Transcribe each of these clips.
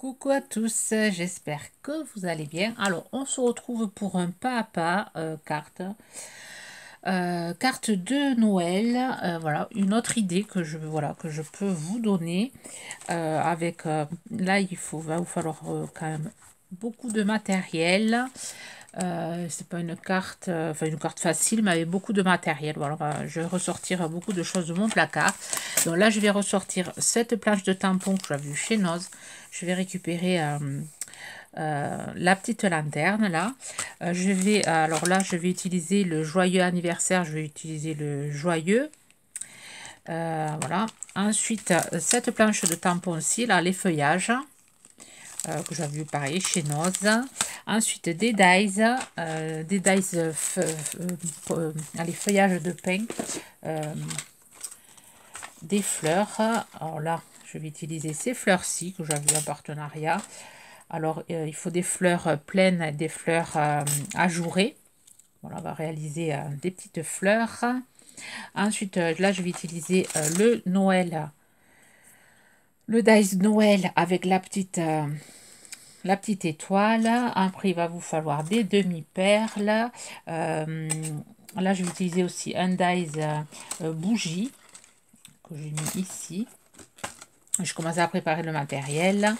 Coucou à tous, j'espère que vous allez bien. Alors, on se retrouve pour un pas à pas carte. Carte de Noël. Voilà, une autre idée que je peux vous donner. Là, va vous falloir quand même beaucoup de matériel. C'est pas une carte, enfin une carte facile, mais avec beaucoup de matériel. Voilà, je vais ressortir beaucoup de choses de mon placard. Donc là, je vais ressortir cette planche de tampon que j'avais vue chez Noz. Je vais récupérer la petite lanterne là. Alors là, je vais utiliser le joyeux anniversaire. Je vais utiliser le joyeux. Voilà. Ensuite, cette planche de tampon aussi, là, les feuillages. Que j'avais vu pareil chez Noz. Ensuite, des dies, les feuillages de pin, des fleurs. Alors là, je vais utiliser ces fleurs-ci que j'avais en partenariat. Alors, il faut des fleurs pleines, des fleurs ajourées. Voilà, on va réaliser des petites fleurs. Ensuite, là, je vais utiliser le Noël, le dies Noël avec la petite étoile. Après, il va vous falloir des demi-perles. Là, je vais utiliser aussi un dies bougie que j'ai mis ici. Je commence à préparer le matériel.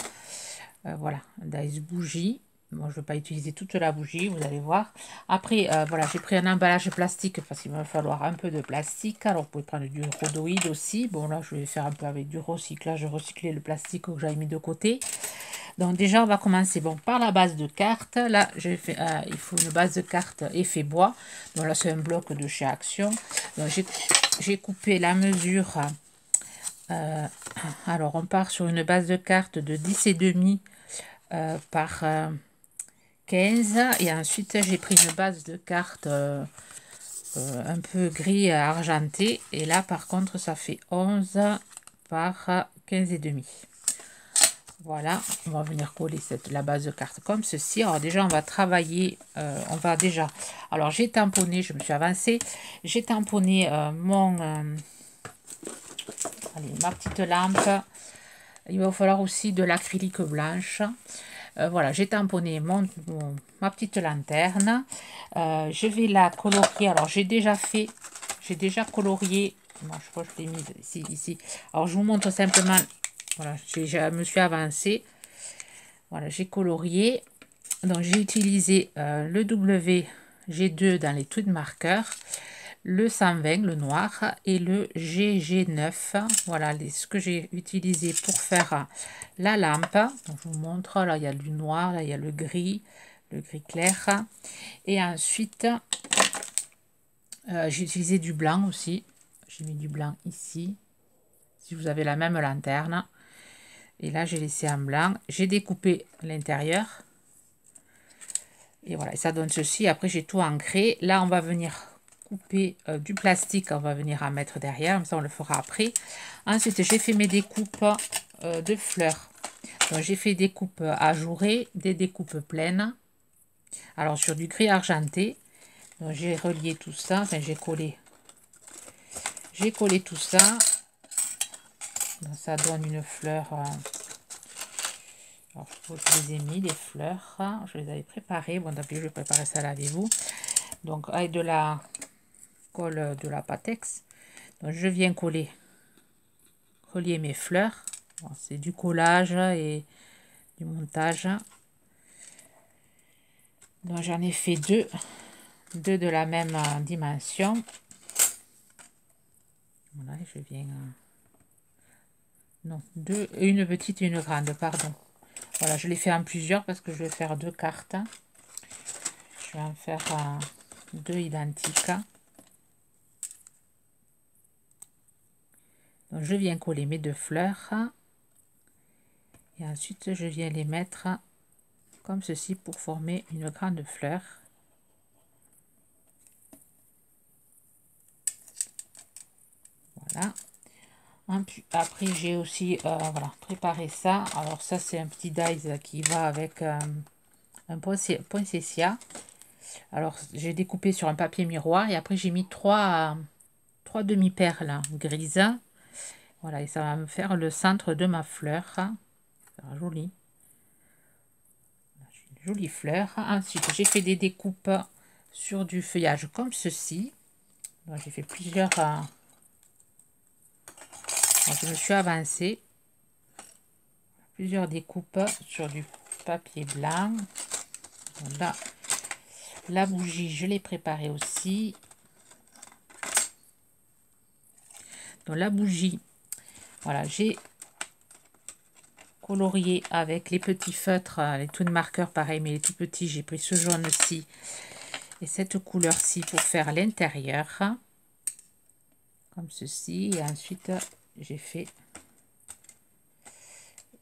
Voilà, un dies bougie. Moi, je ne vais pas utiliser toute la bougie, vous allez voir. Après, voilà, j'ai pris un emballage plastique parce qu'il va falloir un peu de plastique. Alors, vous pouvez prendre du rhodoïde aussi. Bon, là, je vais faire un peu avec du recyclage, recycler le plastique que j'avais mis de côté. Donc déjà, on va commencer par la base de carte. Là, il faut une base de carte effet bois. Donc là, c'est un bloc de chez Action. Donc j'ai coupé la mesure. Alors, on part sur une base de carte de 10,5 par 15. Et ensuite, j'ai pris une base de carte un peu gris argenté. Et là, par contre, ça fait 11 par 15,5. Voilà, on va venir coller la base de carte comme ceci. Alors déjà, on va travailler, alors j'ai tamponné, je me suis avancée, j'ai tamponné ma petite lampe. Il va falloir aussi de l'acrylique blanche. Voilà, j'ai tamponné ma petite lanterne. Je vais la colorier. Alors j'ai déjà colorié. Moi, je crois que je l'ai mis ici. Alors je vous montre simplement. Voilà, je me suis avancée. Voilà, j'ai colorié. Donc, j'ai utilisé le WG2 dans les tweed marqueurs, le 120, le noir, et le GG9. Voilà ce que j'ai utilisé pour faire la lampe. Donc, je vous montre. Là, il y a du noir, là, il y a le gris clair. Et ensuite, j'ai utilisé du blanc aussi. J'ai mis du blanc ici. Si vous avez la même lanterne. Et là, j'ai laissé en blanc. J'ai découpé l'intérieur. Et voilà, et ça donne ceci. Après, j'ai tout ancré. Là, on va venir couper du plastique. On va venir en mettre derrière. Comme ça, on le fera après. Ensuite, j'ai fait mes découpes de fleurs. Donc, j'ai fait des coupes ajourées, des découpes pleines. Alors, sur du gris argenté. Donc, j'ai relié tout ça. Enfin, j'ai collé. J'ai collé tout ça. Donc, ça donne une fleur... Alors, je les ai mis, les fleurs. Je les avais préparées. Bon, d'habitude, je vais préparer ça avec vous. Donc, avec de la colle de la Patex. Donc, je viens relier mes fleurs. Bon, c'est du collage et du montage. Donc, j'en ai fait deux de la même dimension. Voilà, je viens... non, deux, une petite et une grande, pardon. Voilà, je l'ai fait en plusieurs parce que je vais faire deux cartes. Je vais en faire deux identiques. Donc, je viens coller mes deux fleurs. Et ensuite, je viens les mettre comme ceci pour former une grande fleur. Voilà. Après, j'ai aussi voilà, préparé ça. Alors, ça, c'est un petit dies qui va avec un poinsettia. Alors, j'ai découpé sur un papier miroir et après, j'ai mis trois demi-perles grises. Voilà, et ça va me faire le centre de ma fleur. Ça sera joli. Jolie fleur. Ensuite, j'ai fait des découpes sur du feuillage comme ceci. J'ai fait plusieurs... je me suis avancée. Plusieurs découpes sur du papier blanc. Voilà. La bougie, je l'ai préparée aussi. Donc la bougie, voilà, j'ai colorié avec les petits feutres, les tout de marqueurs pareil, mais les tout petits, j'ai pris ce jaune-ci et cette couleur-ci pour faire l'intérieur, comme ceci. Et ensuite, j'ai fait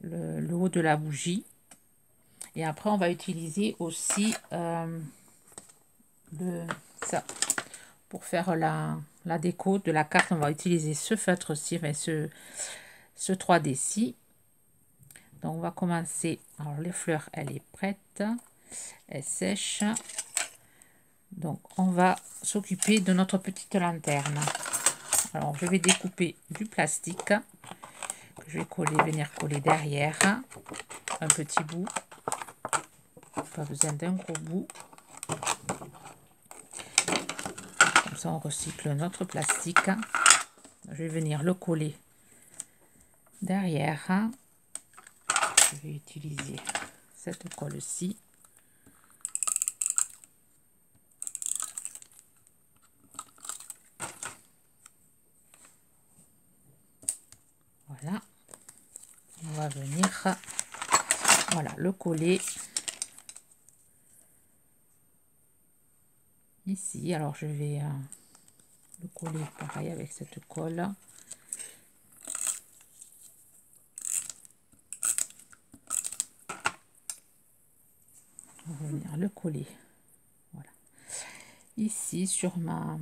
le haut de la bougie. Et après, on va utiliser aussi ça. Pour faire la déco de la carte, on va utiliser ce feutre-ci, enfin ce 3D-ci. Donc, on va commencer. Alors, les fleurs, elle est prête. Elle sèche. Donc, on va s'occuper de notre petite lanterne. Alors, je vais découper du plastique que je vais venir coller derrière. Un petit bout. Pas besoin d'un gros bout. Comme ça, on recycle notre plastique. Je vais venir le coller derrière. Je vais utiliser cette colle-ci. Voilà. On va venir le coller ici. Alors, je vais le coller pareil avec cette colle. On va venir le coller. Voilà. Ici, sur ma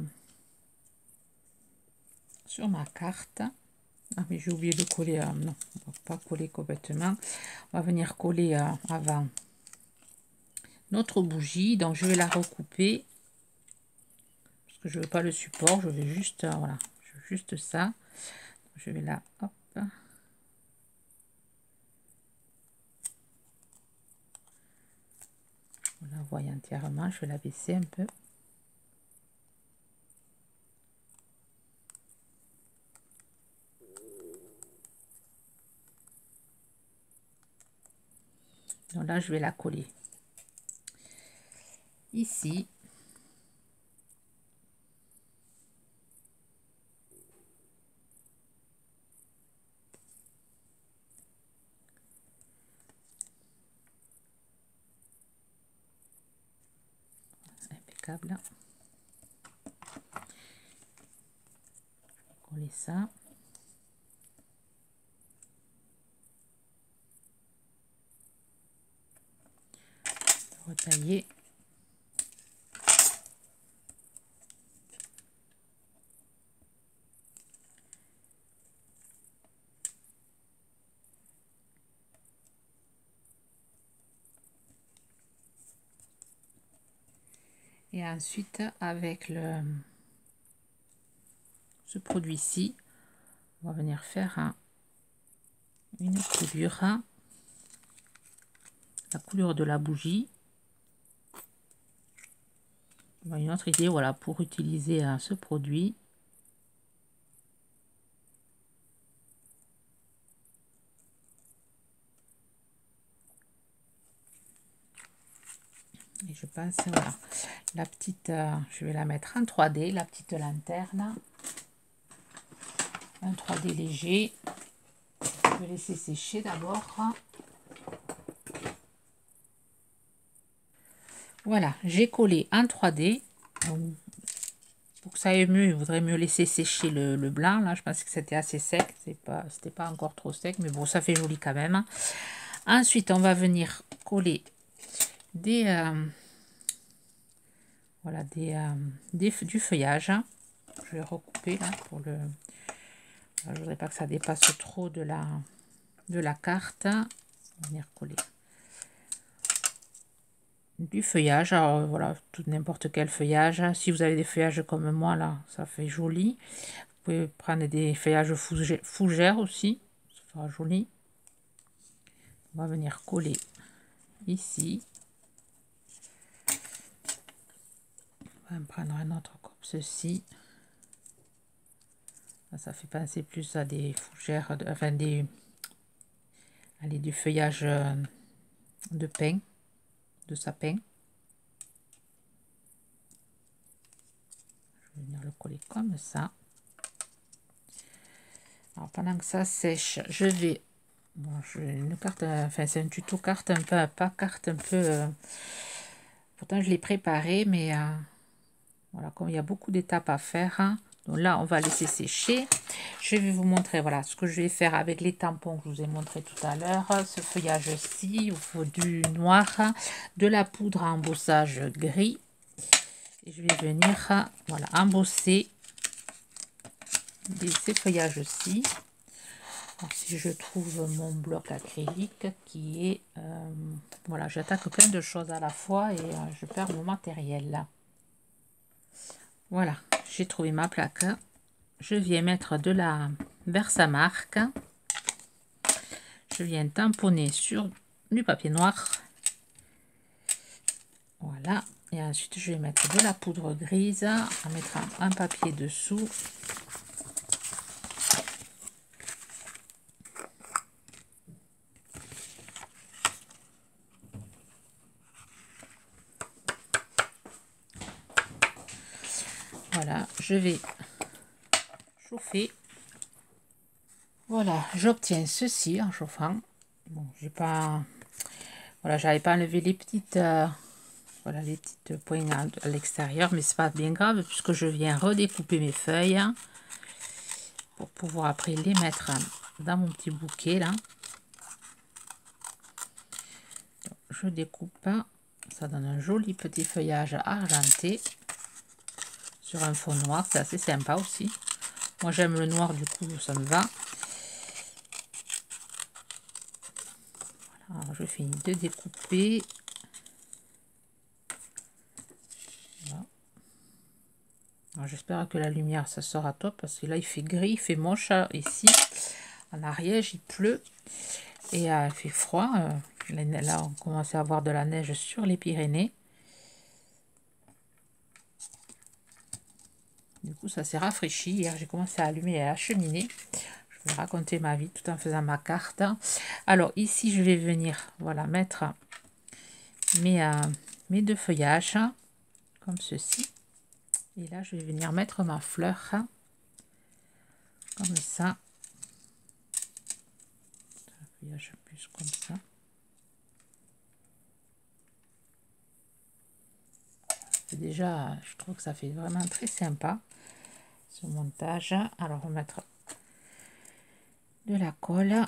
carte. Ah, mais j'ai oublié de coller. Non, on va pas coller complètement. On va venir coller avant notre bougie. Donc, je vais la recouper. Parce que je veux pas le support. Je vais juste, voilà, je veux juste ça. Je vais là, hop. On la voit entièrement. Je vais la baisser un peu. Donc là, je vais la coller ici. Impeccable. Coller ça. Retailler. Et ensuite, avec ce produit-ci, on va venir faire une coulure, la couleur de la bougie. Une autre idée, voilà, pour utiliser ce produit. Et je pense, voilà, la petite, je vais la mettre en 3D, la petite lanterne. Un 3D léger. Je vais laisser sécher d'abord. Voilà, j'ai collé en 3D. Donc, pour que ça aille mieux, il vaudrait mieux laisser sécher le blanc. Là, je pense que c'était assez sec. C'était pas encore trop sec, mais bon, ça fait joli quand même. Ensuite, on va venir coller du feuillage. Je vais recouper là pour le. Je voudrais pas que ça dépasse trop de la carte. On va venir coller du feuillage. Alors voilà, tout n'importe quel feuillage. Si vous avez des feuillages comme moi là, ça fait joli. Vous pouvez prendre des feuillages fougères aussi, ça fera joli. On va venir coller ici. va en prendre un autre comme ceci. Ça fait penser plus à des fougères, enfin des, allez, du feuillage de pin, de sapin. Je vais venir le coller comme ça. Alors pendant que ça sèche, je vais, bon, une carte, enfin c'est un tuto carte un peu, pas carte un peu, pourtant je l'ai préparé, mais voilà, comme il y a beaucoup d'étapes à faire, hein, donc là on va laisser sécher. Je vais vous montrer, voilà, ce que je vais faire avec les tampons que je vous ai montré tout à l'heure. Ce feuillage-ci, il faut du noir, de la poudre à embossage gris. Et je vais venir, voilà, embosser ces feuillages-ci. Si je trouve mon bloc acrylique qui est, voilà, j'attaque plein de choses à la fois et je perds mon matériel là. Voilà, j'ai trouvé ma plaque. Je viens mettre de la Versamark. Je viens tamponner sur du papier noir. Voilà, et ensuite je vais mettre de la poudre grise en mettant un papier dessous. Voilà, je vais chauffer. Voilà, j'obtiens ceci en chauffant. Bon, j'ai pas, voilà, j'avais pas enlevé les petites, voilà, les petites poignées à l'extérieur, mais c'est pas bien grave puisque je viens redécouper mes feuilles pour pouvoir après les mettre dans mon petit bouquet là. Je découpe, ça donne un joli petit feuillage argenté sur un fond noir, c'est assez sympa aussi. Moi j'aime le noir, du coup ça me va. Voilà, alors je finis de découper. Voilà. J'espère que la lumière ça sort à top parce que là il fait gris, il fait moche ici. En Ariège il pleut et il fait froid. Là on commence à avoir de la neige sur les Pyrénées. Du coup ça s'est rafraîchi. Hier j'ai commencé à allumer la cheminée. Je vais raconter ma vie tout en faisant ma carte. Alors ici je vais venir, voilà, mettre mes deux feuillages comme ceci. Et là je vais venir mettre ma fleur comme ça. Un feuillage plus comme ça. Et déjà je trouve que ça fait vraiment très sympa ce montage. Alors on va mettre de la colle.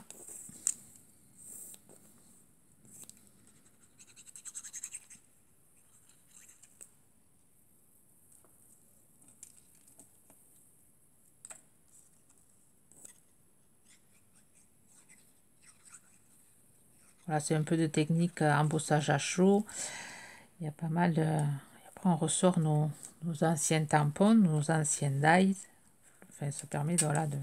Voilà, c'est un peu de technique embossage à chaud. Il y a pas mal de... Après on ressort nos anciens tampons, nos anciens dies. Enfin, ça permet de, voilà, de...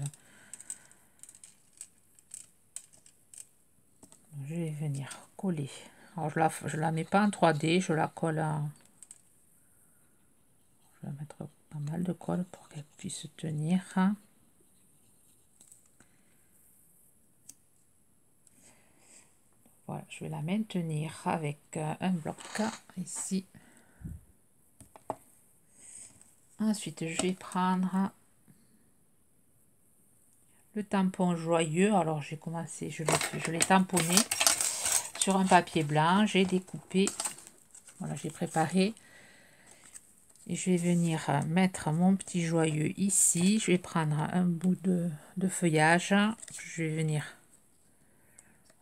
Je vais venir coller. Alors je la mets pas en 3D, je la colle en... Je vais mettre pas mal de colle pour qu'elle puisse tenir. Voilà, je vais la maintenir avec un bloc ici. Ensuite, je vais prendre le tampon joyeux. Alors, j'ai commencé, je l'ai tamponné sur un papier blanc. J'ai découpé. Voilà, j'ai préparé. Et je vais venir mettre mon petit joyeux ici. Je vais prendre un bout de feuillage. Je vais venir,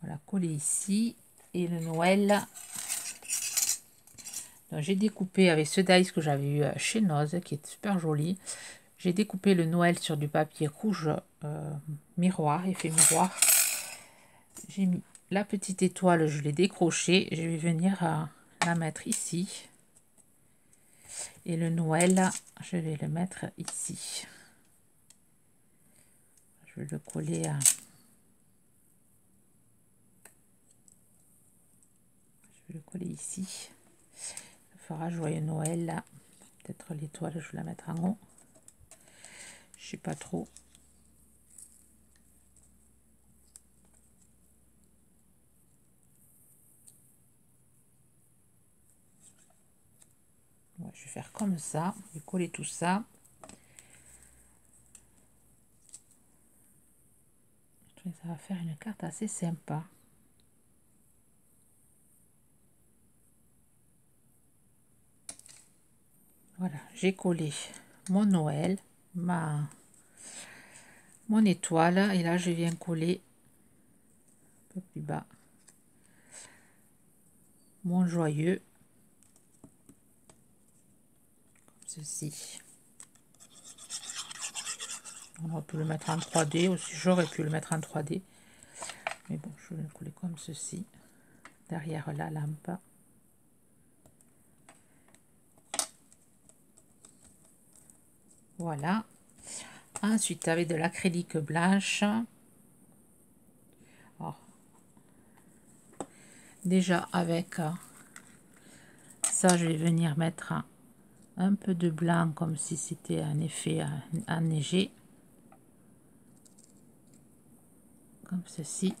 voilà, coller ici. Et le Noël, j'ai découpé avec ce dies que j'avais eu chez Noz, qui est super joli. J'ai découpé le Noël sur du papier rouge miroir, effet miroir. J'ai mis la petite étoile, je l'ai décrochée. Je vais venir la mettre ici. Et le Noël, je vais le mettre ici. Je vais le coller à... Je vais le coller ici. Ça fera joyeux Noël Peut-être l'étoile, je vais la mettre en haut. Je sais pas trop. Ouais, je vais faire comme ça. Je vais coller tout ça. Je trouve que ça va faire une carte assez sympa. Voilà, j'ai collé mon Noël, mon étoile, et là je viens coller un peu plus bas mon joyeux, comme ceci. On aurait pu le mettre en 3D aussi, j'aurais pu le mettre en 3D, mais bon, je vais le coller comme ceci, derrière la lampe. Voilà. Ensuite, avec de l'acrylique blanche. Alors, déjà avec ça, je vais venir mettre un peu de blanc comme si c'était un effet enneigé. Comme ceci.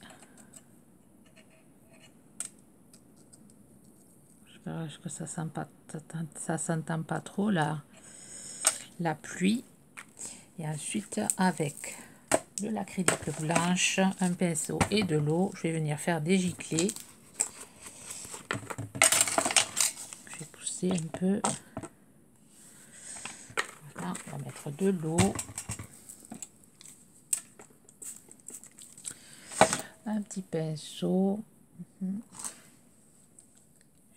J'espère que ça s'entend pas trop la pluie. Et ensuite, avec de l'acrylique blanche, un pinceau et de l'eau, je vais venir faire des giclées. Je vais pousser un peu. Voilà, on va mettre de l'eau. Un petit pinceau. Je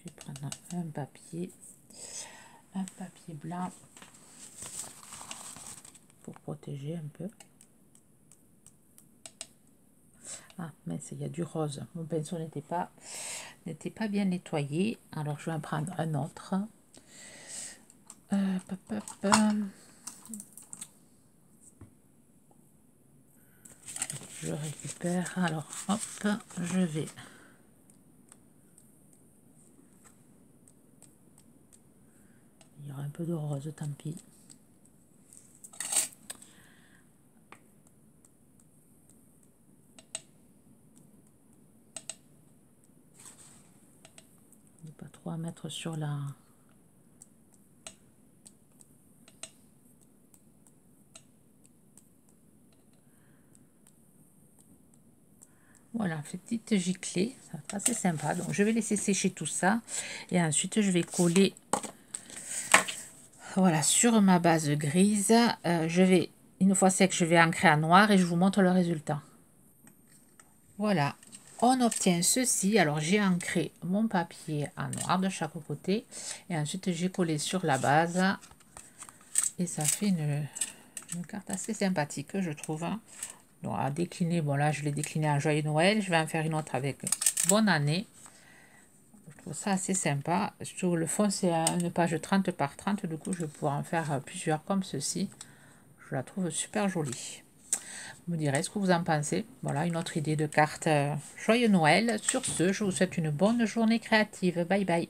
vais prendre un papier blanc pour protéger un peu. Ah mince, il y a du rose, mon pinceau n'était pas bien nettoyé, alors je vais en prendre un autre. Je récupère, alors hop, je vais il y aura un peu de rose, tant pis. Pas trop à mettre sur la voilà, ces petites giclées, ça va être assez sympa. Donc je vais laisser sécher tout ça et ensuite je vais coller voilà sur ma base grise. Je vais, une fois sec, je vais ancrer en noir et je vous montre le résultat. Voilà, on obtient ceci. Alors j'ai ancré mon papier en noir de chaque côté et ensuite j'ai collé sur la base et ça fait une carte assez sympathique, je trouve. Donc à décliner, bon là je l'ai décliné en Joyeux Noël, je vais en faire une autre avec Bonne Année. Je trouve ça assez sympa. Sur le fond c'est une page 30 par 30, du coup je vais pouvoir en faire plusieurs comme ceci. Je la trouve super jolie. Vous me direz ce que vous en pensez. Voilà une autre idée de carte Joyeux Noël. Sur ce, je vous souhaite une bonne journée créative. Bye bye.